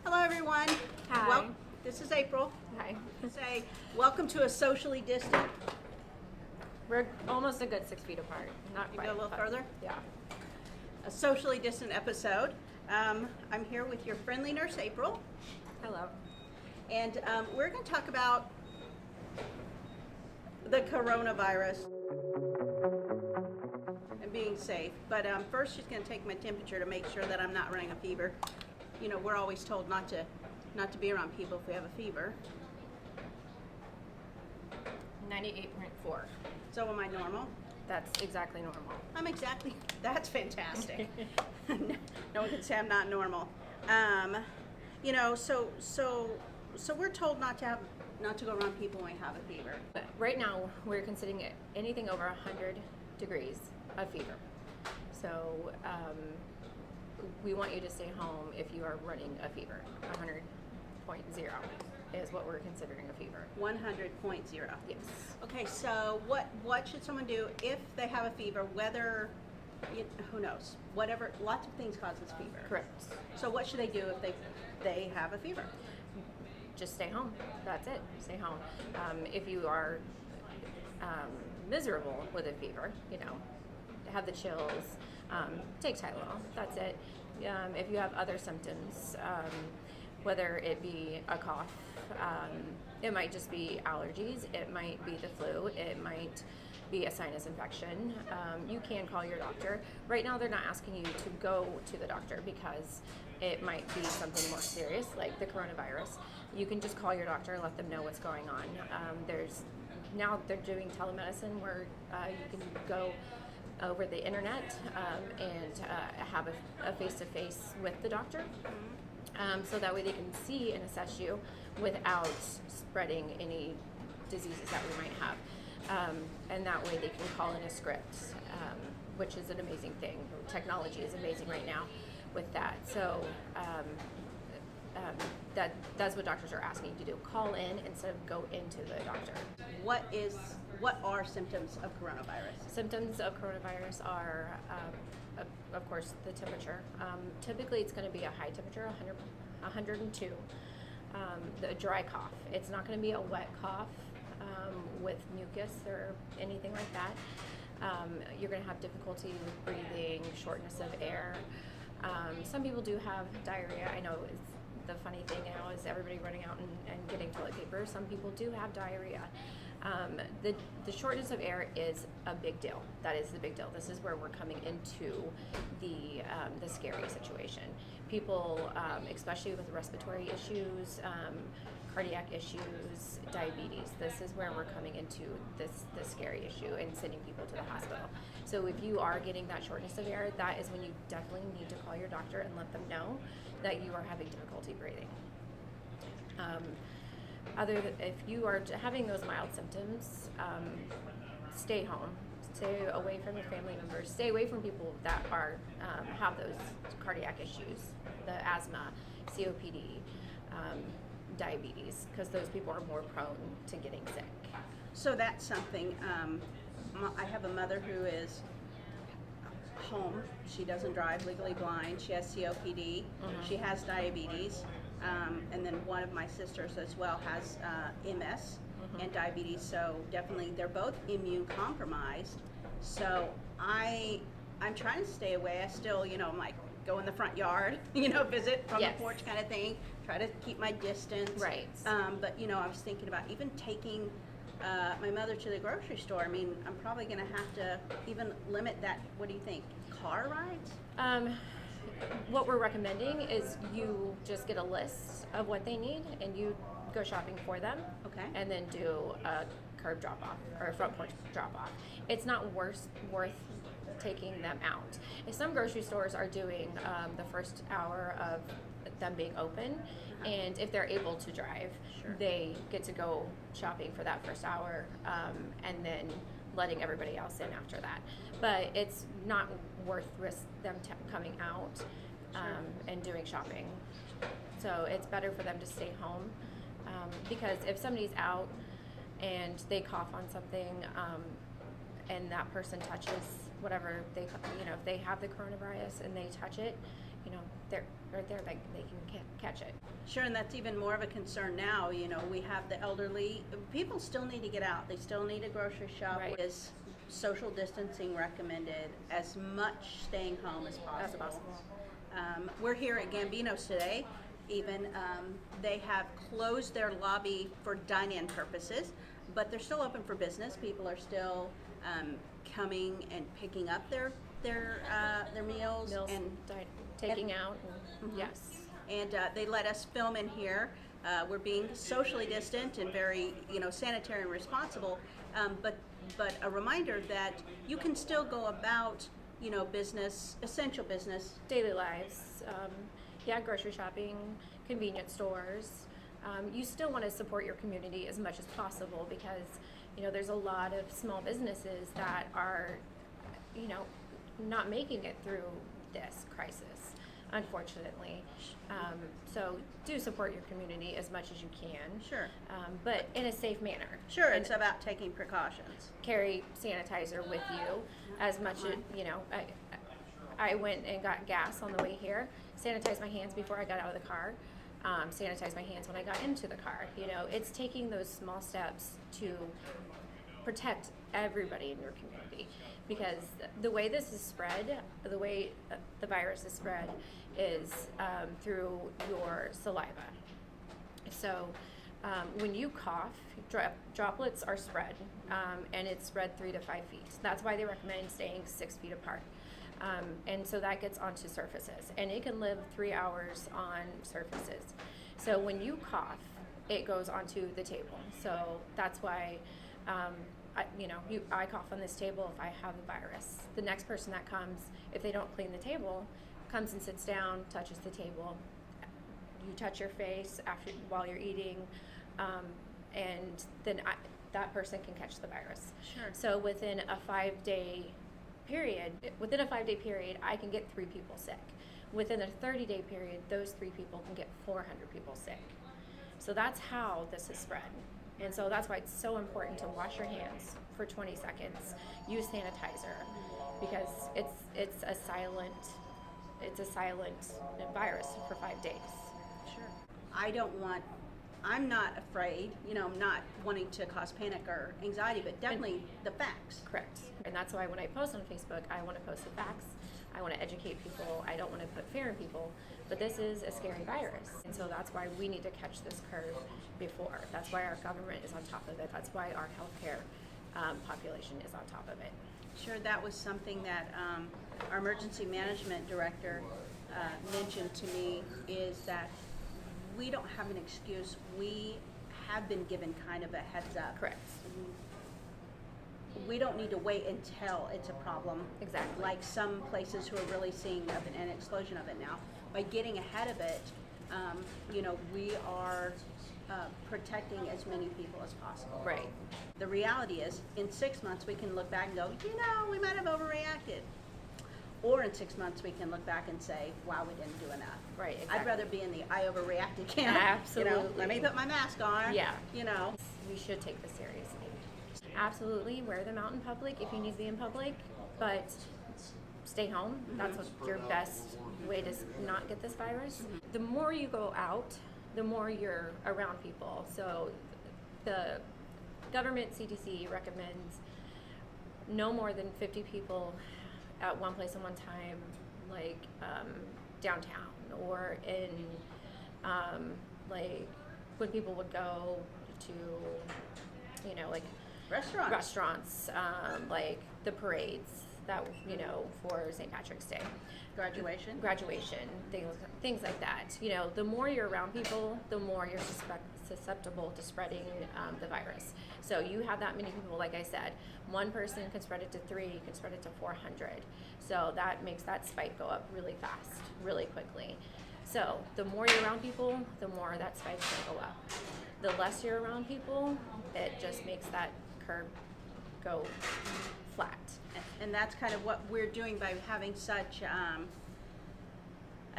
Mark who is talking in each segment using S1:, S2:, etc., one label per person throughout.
S1: Hello, everyone.
S2: Hi.
S1: Well, this is April.
S2: Hi.
S1: Say welcome to a socially distant.
S2: We're almost a good 6 feet apart. Not
S1: You
S2: quite.
S1: go a little
S2: but
S1: further?
S2: Yeah.
S1: A socially distant episode. I'm here with your friendly nurse, April,
S2: Hello.
S1: and we're going to talk about the coronavirus and being safe. But first, she's going to take my temperature to make sure that I'm not running a fever. You know, we're always told not to be around people if we have a fever.
S2: 98.4.
S1: So am I normal?
S2: That's exactly normal.
S1: I'm exactly. That's fantastic. No one can say I'm not normal. You know, so we're told not to go around people when we have a fever.
S2: But right now, we're considering it anything over 100 degrees of fever. So we want you to stay home if you are running a fever. 100.0 is what we're considering a fever.
S1: 100.0.
S2: Yes.
S1: Okay, so what should someone do if they have a fever? Whether who knows? Whatever. Lots of things causes fever.
S2: Correct.
S1: So what should they do if they have a fever?
S2: Just stay home. That's it. Stay home. If you are miserable with a fever, have the chills, take Tylenol. That's it. If you have other symptoms, whether it be a cough, it might just be allergies, it might be the flu, it might be a sinus infection. You can call your doctor. Right now, they're not asking you to go to the doctor because it might be something more serious, like the coronavirus. You can just call your doctor and let them know what's going on. Now they're doing telemedicine where you can go over the internet and have a face-to-face with the doctor. So that way they can see and assess you without spreading any diseases that we might have. And that way they can call in a script, which is an amazing thing. Technology is amazing right now with that. So that's what doctors are asking you to do. Call in instead of go into the doctor.
S1: What are symptoms of coronavirus?
S2: Symptoms of coronavirus are, of course, the temperature. Typically, it's going to be a high temperature, 102. The dry cough. It's not going to be a wet cough with mucus or anything like that. You're going to have difficulty with breathing, shortness of air. Some people do have diarrhea. I know the funny thing now is everybody running out and getting toilet paper. Some people do have diarrhea. The shortness of air is a big deal. That is the big deal. This is where we're coming into the scary situation. People, especially with respiratory issues, cardiac issues, diabetes, this is where we're coming into this scary issue and sending people to the hospital. So if you are getting that shortness of air, that is when you definitely need to call your doctor and let them know that you are having difficulty breathing. If you are having those mild symptoms, stay home, stay away from your family members, stay away from people that are have those cardiac issues, the asthma, COPD, diabetes, because those people are more prone to getting sick.
S1: So that's something. I have a mother who is home. She doesn't drive, legally blind. She has COPD.
S2: Mm-hmm.
S1: She has diabetes. And then one of my sisters as well has MS and diabetes. So definitely they're both immune compromised. So I'm trying to stay away. I still, I'm like, go in the front yard, visit from
S2: Yes.
S1: the porch kind of thing. Try to keep my distance.
S2: Right.
S1: But, I was thinking about even taking my mother to the grocery store. I mean, I'm probably going to have to even limit that. What do you think? Car rides?
S2: What we're recommending is you just get a list of what they need and you go shopping for them.
S1: Okay.
S2: And then do a curb drop off or a front porch drop off. It's not worth taking them out. And some grocery stores are doing the first hour of them being open, and if they're able to drive,
S1: Sure.
S2: they get to go shopping for that first hour, and then letting everybody else in after that. But it's not worth them coming out and doing shopping. So it's better for them to stay home, because if somebody's out and they cough on something and that person touches whatever they, if they have the coronavirus and they touch it, they're right there, like they can catch it.
S1: Sure, and that's even more of a concern now. We have the elderly. People still need to get out. They still need a grocery shop.
S2: Right.
S1: Is social distancing recommended? As much staying home as possible.
S2: As possible.
S1: We're here at Gambino's today. Even they have closed their lobby for dine-in purposes, but they're still open for business. People are still coming and picking up their meals and
S2: taking out. And,
S1: Mhm.
S2: Yes.
S1: And they let us film in here. We're being socially distant and very, sanitary and responsible. But a reminder that you can still go about, business, essential business.
S2: Daily lives. Grocery shopping, convenience stores. You still want to support your community as much as possible because, there's a lot of small businesses that are, not making it through this crisis, unfortunately. So do support your community as much as you can.
S1: Sure.
S2: But in a safe manner.
S1: Sure,
S2: And
S1: it's about taking precautions.
S2: carry sanitizer with you as much as, I went and got gas on the way here, sanitized my hands before I got out of the car, sanitized my hands when I got into the car. It's taking those small steps to protect everybody in your community because the way this is spread, the way the virus is spread is through your saliva. So when you cough, droplets are spread, and it's spread 3 to 5 feet. That's why they recommend staying 6 feet apart. And so that gets onto surfaces, and it can live 3 hours on surfaces. So when you cough, it goes onto the table. So that's why, I cough on this table if I have the virus. The next person that comes, if they don't clean the table, comes and sits down, touches the table. You touch your face while you're eating, and then that person can catch the virus.
S1: Sure.
S2: So within a 5-day period, I can get 3 people sick. Within a 30-day period, those 3 people can get 400 people sick. So that's how this is spread. And so that's why it's so important to wash your hands for 20 seconds. Use sanitizer because it's a silent virus for 5 days.
S1: Sure. I'm not afraid, I'm not wanting to cause panic or anxiety, but definitely the facts.
S2: Correct. And that's why when I post on Facebook, I want to post the facts. I want to educate people. I don't want to put fear in people. But this is a scary virus. And so that's why we need to catch this curve before. That's why our government is on top of it. That's why our healthcare population is on top of it.
S1: Sure, that was something that our emergency management director mentioned to me is that we don't have an excuse. We have been given kind of a heads up.
S2: Correct.
S1: We don't need to wait until it's a problem.
S2: Exactly.
S1: Like some places who are really seeing an explosion of it now. By getting ahead of it, we are protecting as many people as possible.
S2: Right.
S1: The reality is, in 6 months, we can look back and go, we might have overreacted. Or in 6 months, we can look back and say, wow, we didn't do enough.
S2: Right, exactly.
S1: I'd rather be in the I overreacted camp.
S2: Absolutely.
S1: Let me put my mask on.
S2: Yeah.
S1: We
S2: We should take this seriously. Absolutely, wear them out in public if you need to be in public, but stay home. That's what your best way to not get this virus. The more you go out, the more you're around people. So the government CDC recommends no more than 50 people at one place at one time, like downtown or in like when people would go to, like restaurants, like the parades that, for St. Patrick's Day. Graduation, things like that. The more you're around people, the more you're susceptible to spreading the virus. So you have that many people, like I said, one person can spread it to 3, can spread it to 400. So that makes that spike go up really fast, really quickly. So the more you're around people, the more that spike's gonna go up. The less you're around people, it just makes that curve go flat.
S1: And that's kind of what we're doing by having such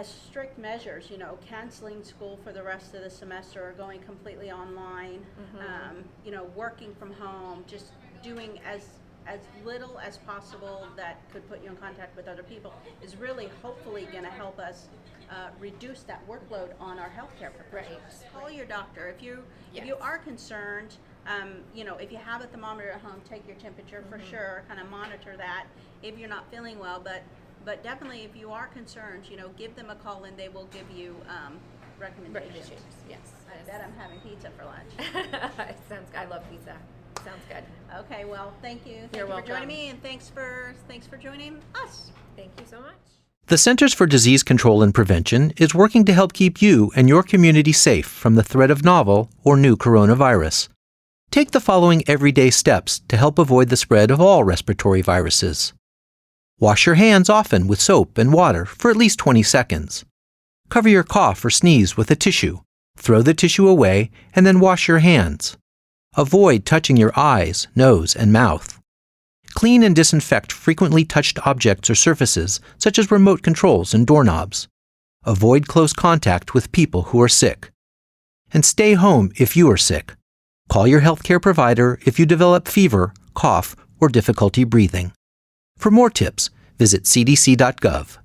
S1: strict measures, canceling school for the rest of the semester or going completely online, working from home, just doing as as little as possible that could put you in contact with other people is really hopefully going to help us reduce that workload on our healthcare professionals.
S2: Right.
S1: Call your doctor if you
S2: Yes.
S1: are concerned. If you have a thermometer at home, take your temperature for sure. Kind of monitor that if you're not feeling well. But definitely, if you are concerned, give them a call and they will give you recommendations.
S2: Yes.
S1: I bet I'm having pizza for lunch.
S2: It sounds. I love pizza. Sounds good.
S1: Okay, well, thank you. Thank
S2: You're
S1: you for joining
S2: welcome.
S1: me, and thanks for joining us.
S2: Thank you so much.
S3: The Centers for Disease Control and Prevention is working to help keep you and your community safe from the threat of novel or new coronavirus. Take the following everyday steps to help avoid the spread of all respiratory viruses. Wash your hands often with soap and water for at least 20 seconds. Cover your cough or sneeze with a tissue. Throw the tissue away and then wash your hands. Avoid touching your eyes, nose, and mouth. Clean and disinfect frequently touched objects or surfaces, such as remote controls and doorknobs. Avoid close contact with people who are sick. And stay home if you are sick. Call your healthcare provider if you develop fever, cough, or difficulty breathing. For more tips, visit cdc.gov.